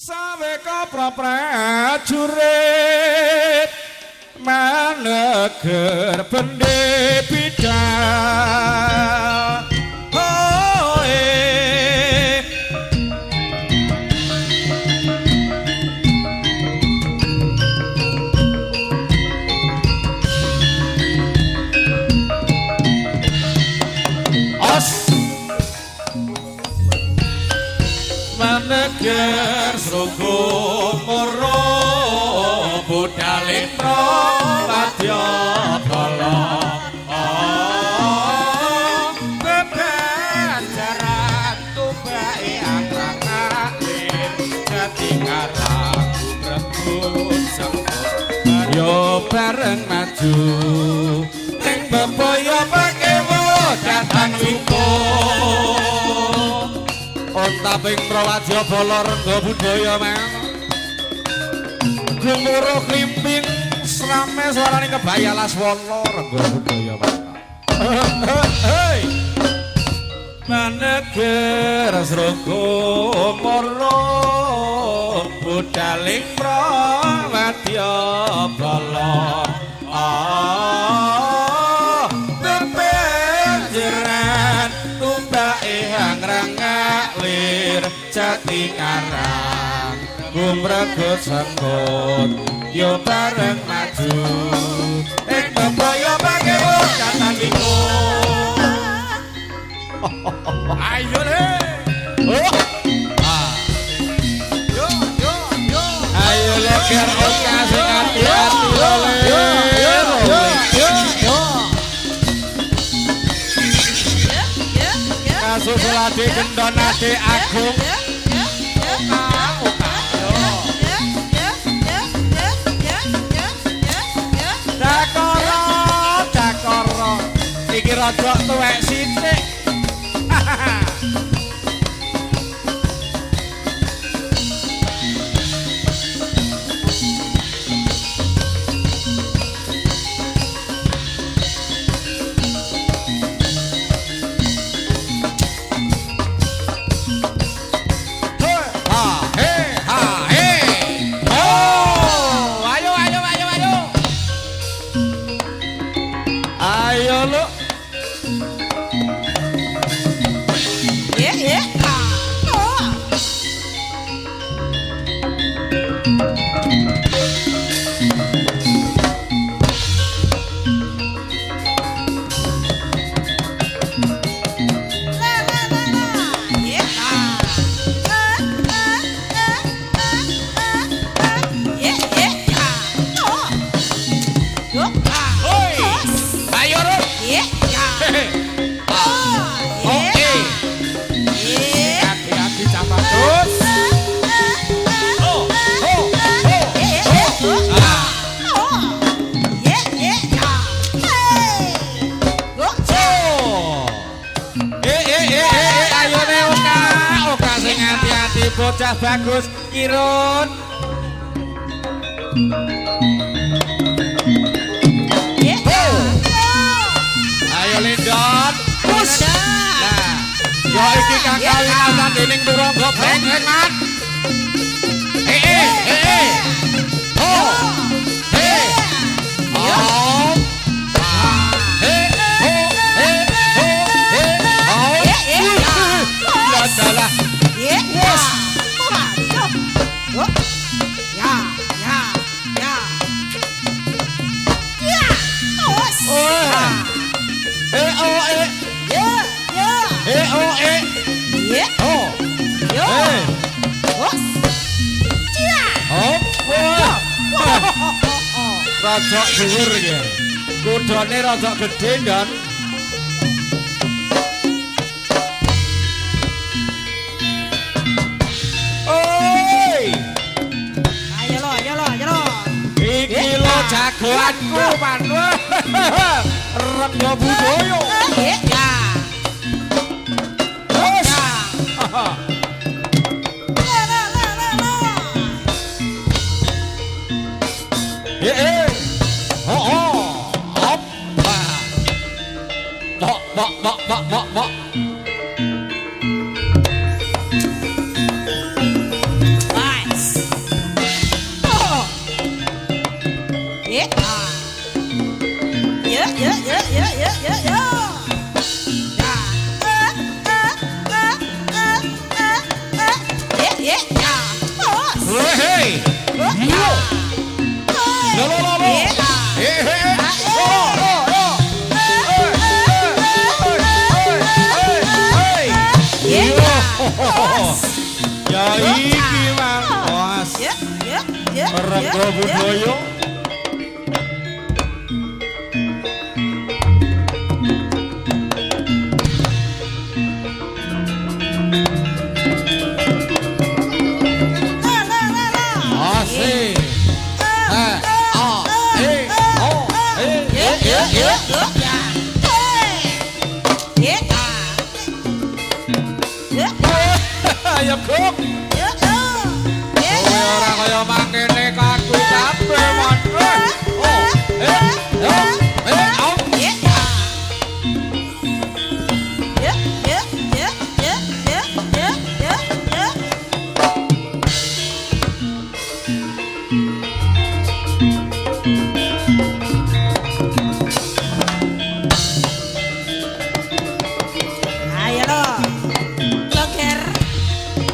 Saweka prajurit maneger bendhe bidang maneger srugo moro budhaling prawadya kala bebajaran tubake angkang-angkang dadi ngarang rebut semput yo bareng maju ning bebaya pakewo datang wingko ontaping prawadya bala rengga budaya mang gumuruh klimping srame suarane kebaya laswana rengga budaya mang hei maneger srugo mara budhaling prawadya bala bebenjeran tumbake hangrang lir jati karang gumregut sengkut yo bareng maju ing bebaya pakewo datang iku ayo le yo yo yo ayo le ker oka sing ati-ati le yo yo yo yo Susulade gendonade agung Dakara dakara iki rada tuwek sithik bocah bagus Irun ayo Lindon push nah yo iki kakak winatan dening Turangga Brengengan oh rada dhuwur iki. Kudane rada gedhe, Ndon. Oi! Ayo lo. Iki lo jagoanku, Pan. Rengga budaya. Ya. Terus. Bok. Right. Hei. Yo. Lo. Ya iki Mang Bos. Rego budaya. Asik. Ayo kok. Ora kaya mangkene kaku kabeh mon.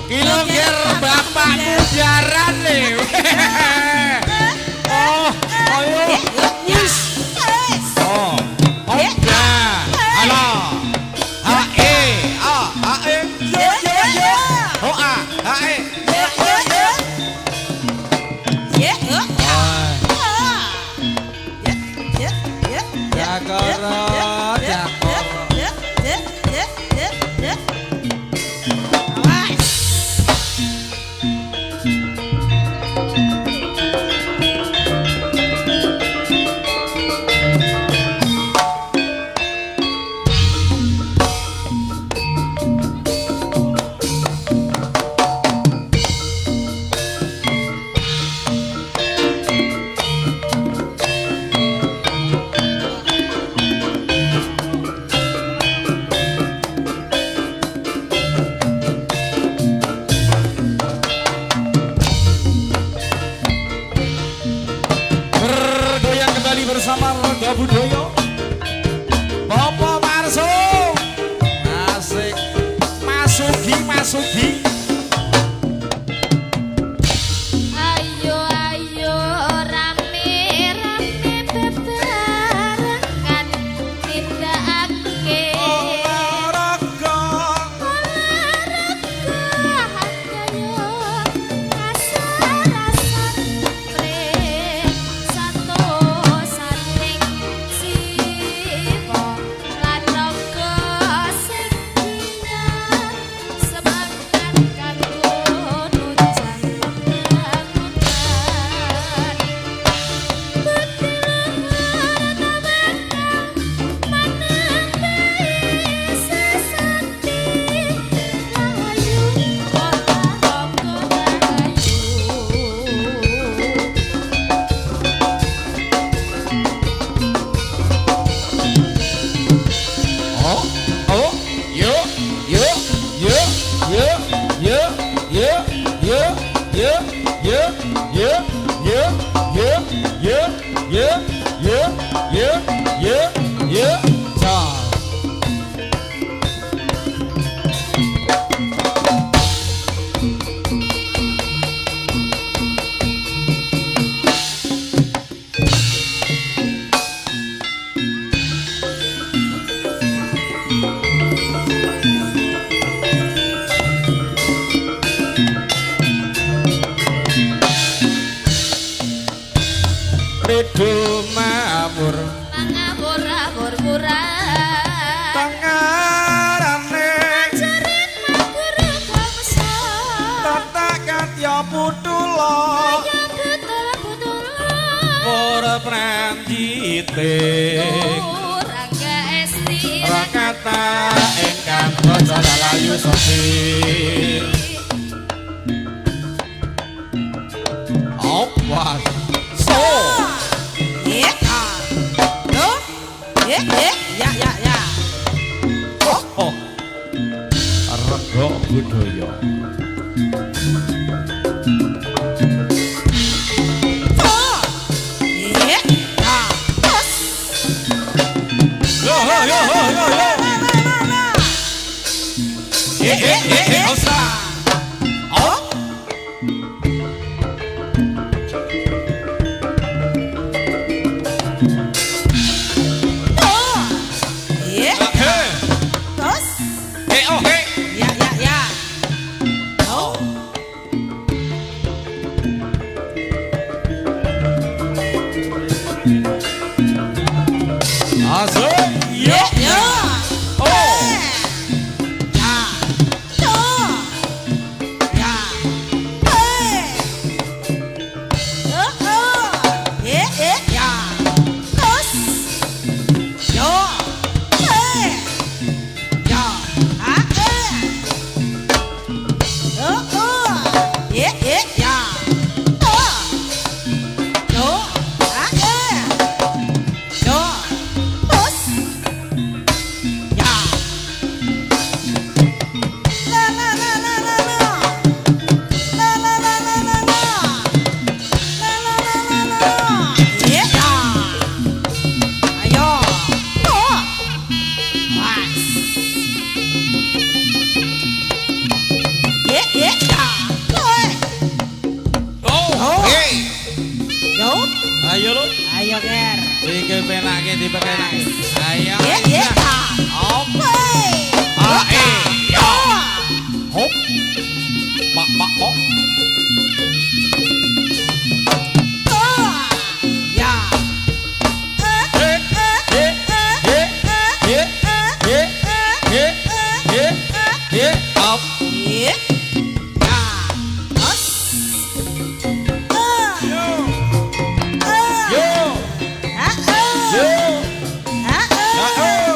Kiloger bapakmu jaran nih. Oh, ayo. Wis. Oh. Ya. Halo. Hae. Hae. Yo. Oh, hae. Bersama Rega Budaya Bapak Marso asik Masugi Ayo rame bebarengan nindakake olahraga ayo asar-asar pre santosan ning siwa lan raga sing semangat kanggo nujan bangunan Redo mabur ngabur murah tengarane ajarin mabur bangsa tata katya putula ya betul ora pranjite Rangga Esti rakata ingkang basa lalayu sopir awas so Ya. oh Rega Budaya Ayo ger. Iki penake dipenake. Ayo. Ye. Oke. Yo. Hop. Pak kok. Ya. Up. Ye. Ya. Os. Yo. Ha. Yo. Ha. Yo.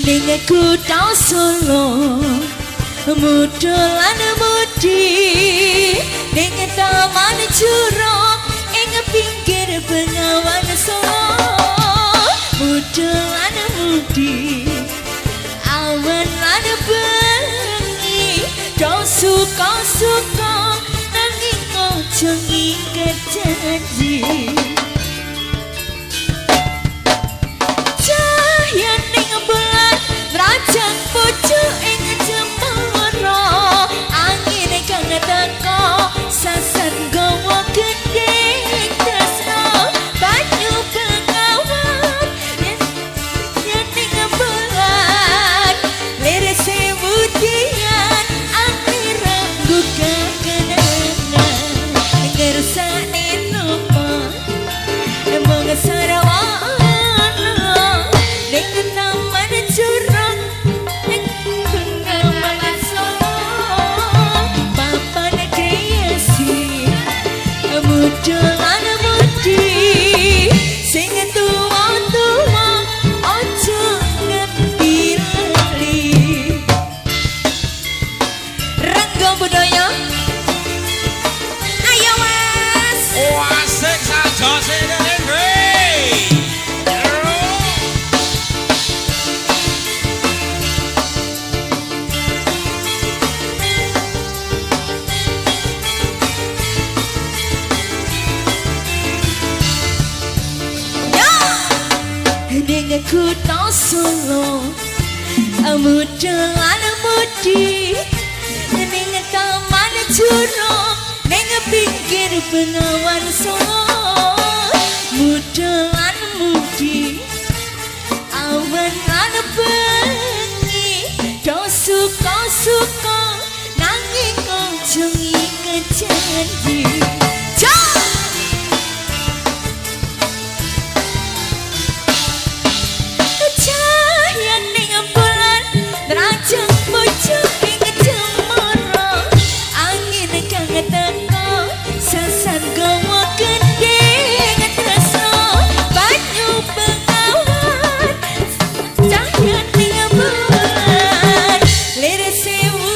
ning kutha Solo mudolan mudi ning taman jurong ing pinggir Bengawan Solo mudolan mudi awan lan bengi do suka-suka nanging ojo ngiket janji cahya ning bulan rajang pucuk ing cemara angin kang teko sasan gawa gendeng tresno banyu bengawan yen ning bulan liris sebudian angin rengguga kenangan ngersane nopo emang sarawana ning taman jurang ning Bengawan Solo papan kreasi mudolan mudi sing tuwa-tuwa ojo ngerti lali Rangga Budaya ayo mas Asik saja sing ngene. ning kutha Solo mudolan mudi ning taman jurong ning pinggir Bengawan Solo mudolan mudi awan lan bengi do suka-suka nanging ojo ngiket janji cahya ning bulan rajang pucuk ing cemara angin kang teko sasan gawa gendeng tresno banyu bengawan cahya ning bulan liris sewu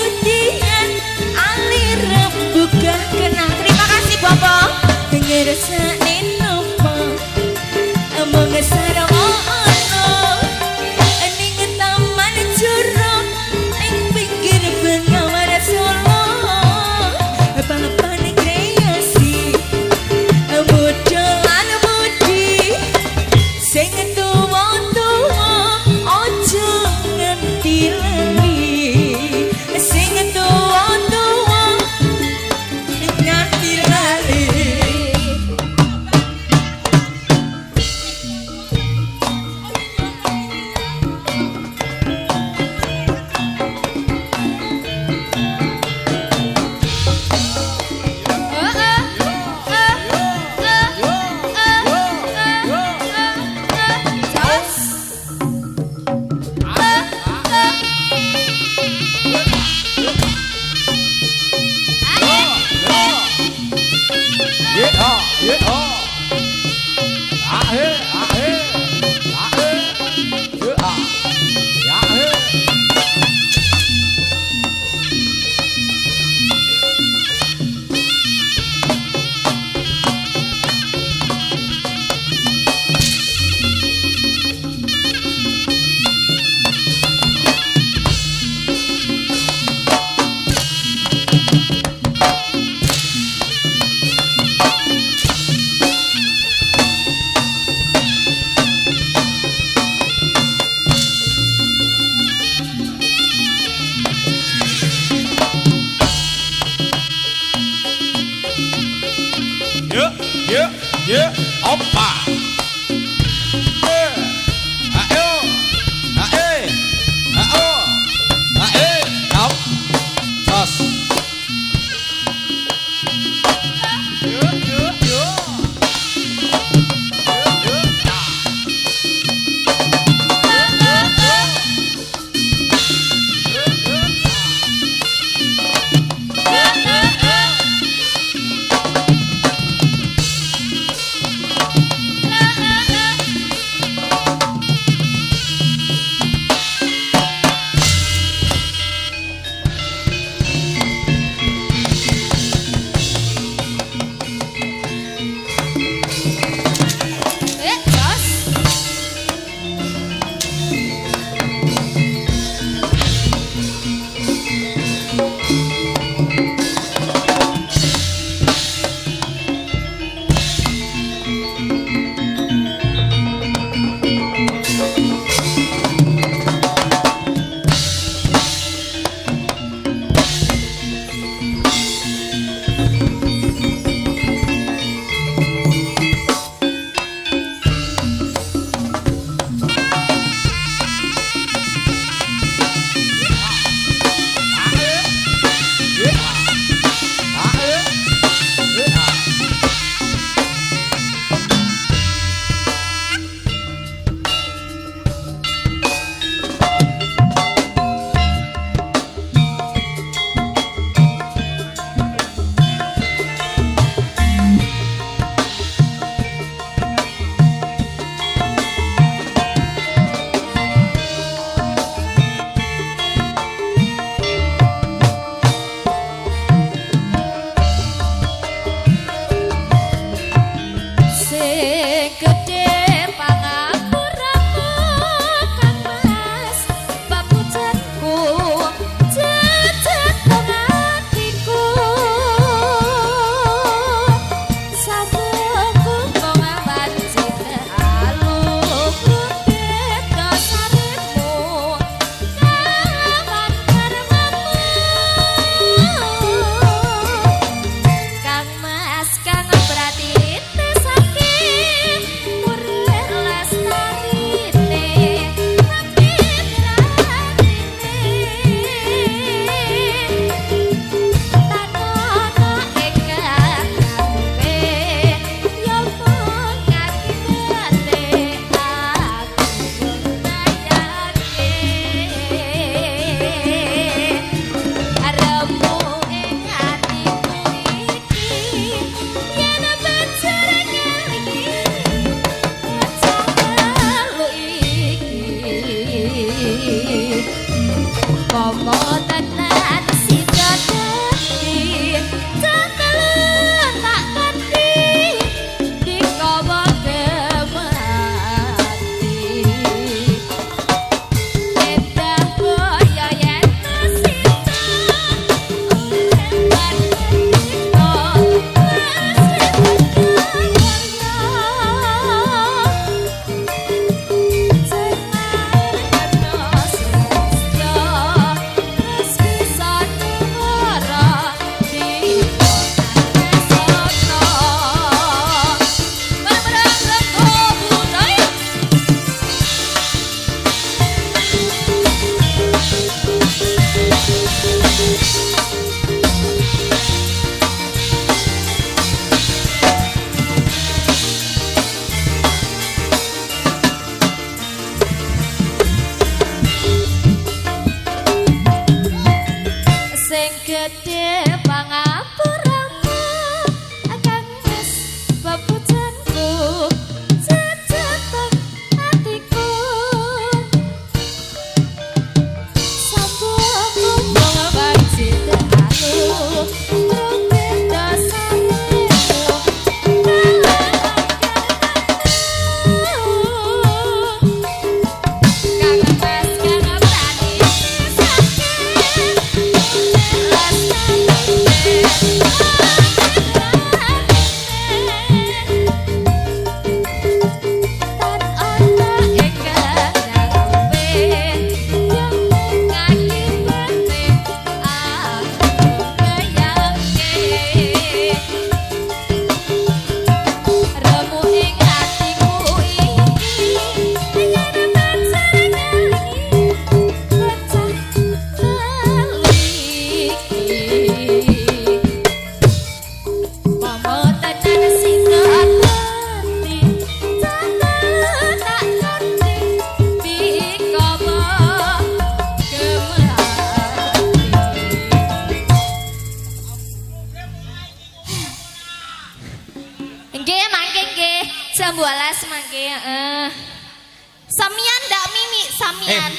Samian ndak Mimi, samian.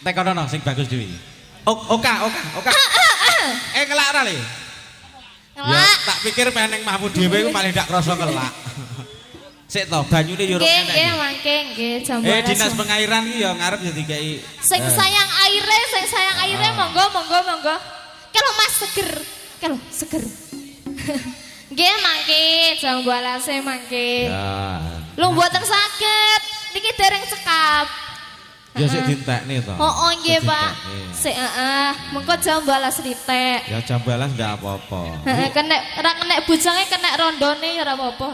Tekono sing bagus dhewe. Oka. Kelak ora le. Ya, Ngelak. tak pikir peneng mahmu dhewe ku paling ndak krasa kelak. Sik to, banyune yo ora Nggih, enak. nggih, mangke nggih jam 12. Dinas pengairan ki ya ngarep ya dikeki. Sing sayang aire, monggo. Kalau Mas seger. Nggih, mangke jam 12 mangke. Ya. Lu mboten saged. Niki dereng cekap. Ya sik dintekne to. Oh, nggih, Pak. Ditekne. Sik mengko jam 12 ritek. Ya jam 12 ndak apa-apa. Heeh, ora kena bujange kena rondone ya ora apa-apa.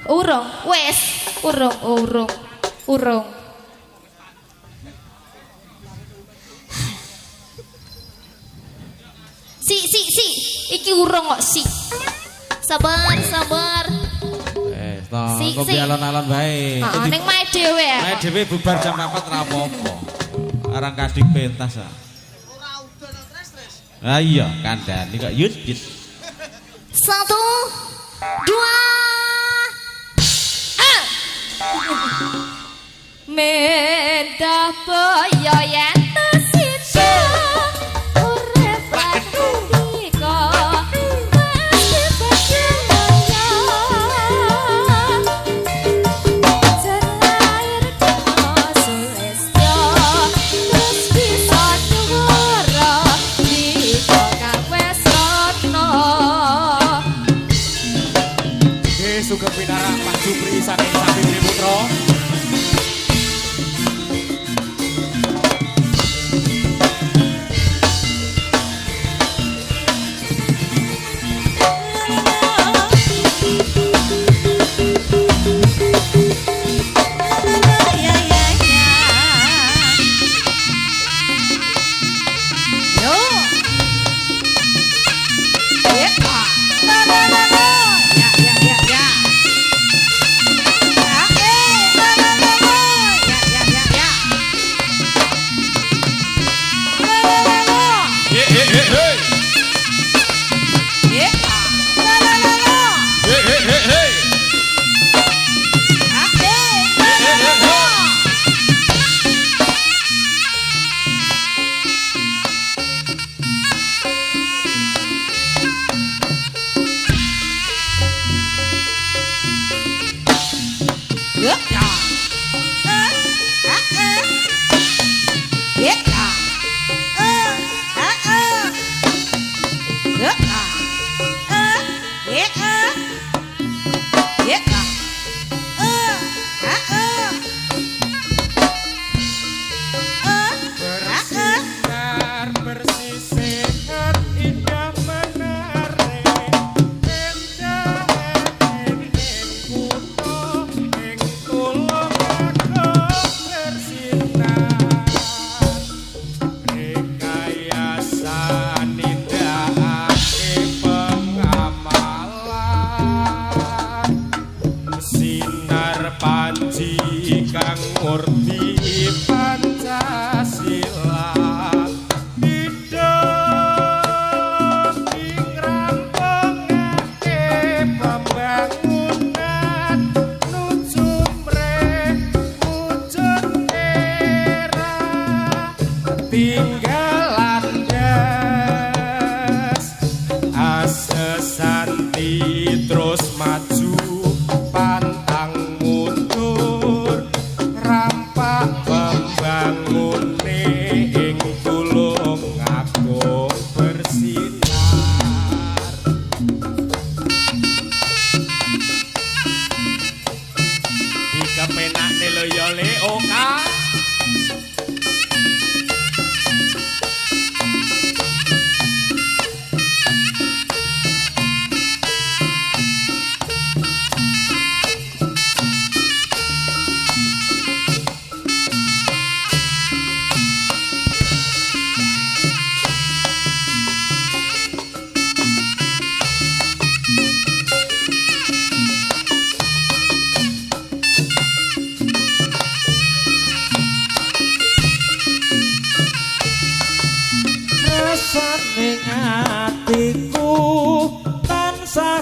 Urung. Si. Iki urung kok si. Sabar. To, Si. kok alon-alon bae. Heeh, ning mae dhewe ya. Mae dhewe bubar jam 4 ra apa-apa. Arang kadhik pentas ah. Ora udan stres. Ah iya, kandhani kok yut. 1, 2 Mendah boyo yen tesita urip pandika mesti bagaimana jalair dina sulistya terus bisa nyuwara dika kawes rana. Sugeng Pinara Pak Jupri saking Sapitri Putra.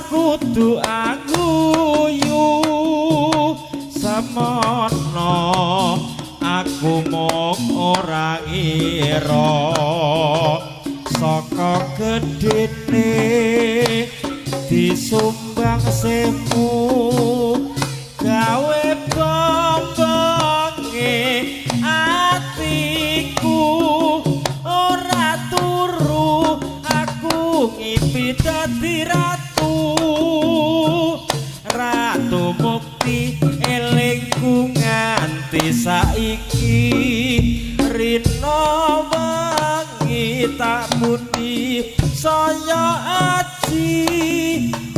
Kudu aku slera saka gedene disumbang semu gawe bombonge atiku ora turu aku ngipi dadi ratu mukti elingku nganti saiki rino wengi tak muni saya aji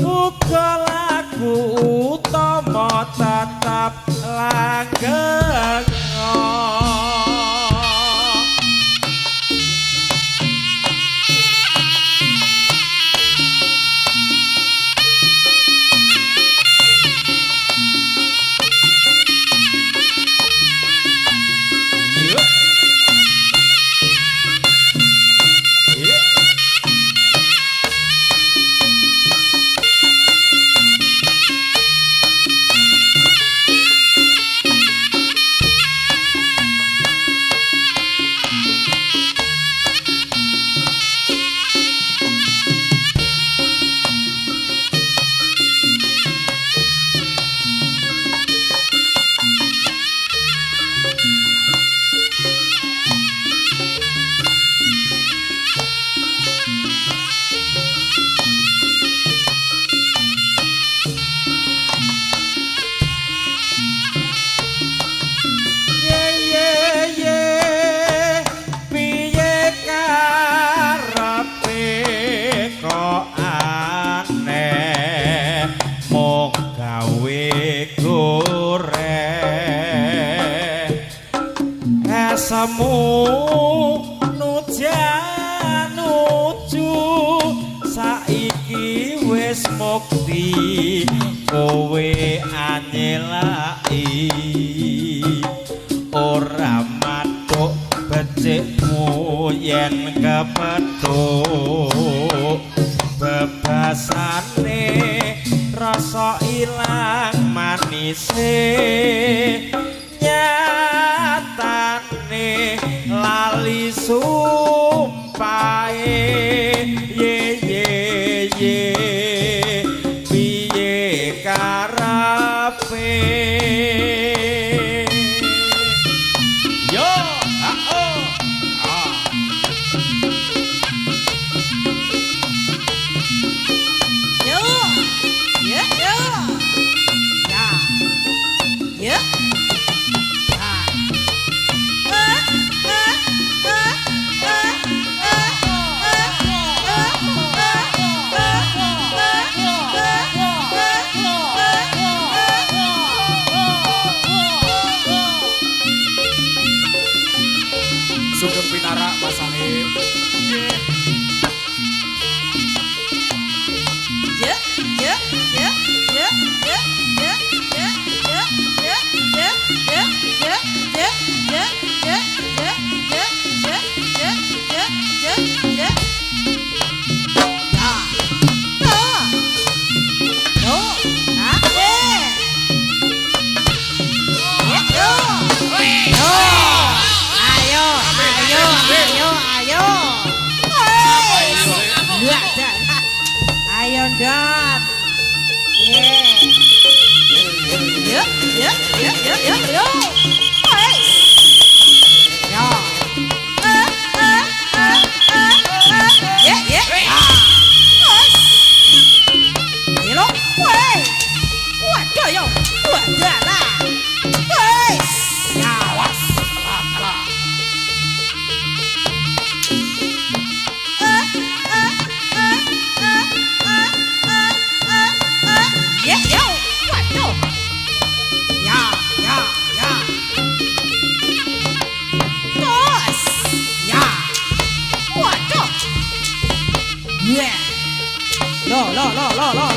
uga lagu utama tetap langgeng. Semu nuju saiki wis mukti kowe anyelaki ora matuk becikmu yen kepethuk bebasane rasa ilang manise lali sumpahe ye piye karepe yo Sugeng Pinarak Mas Sahib. Ayo dot. Yo. Hey. Yo. Hello. Hey. Waduh yo. Wadah lah. Hey. Ya, was. Lo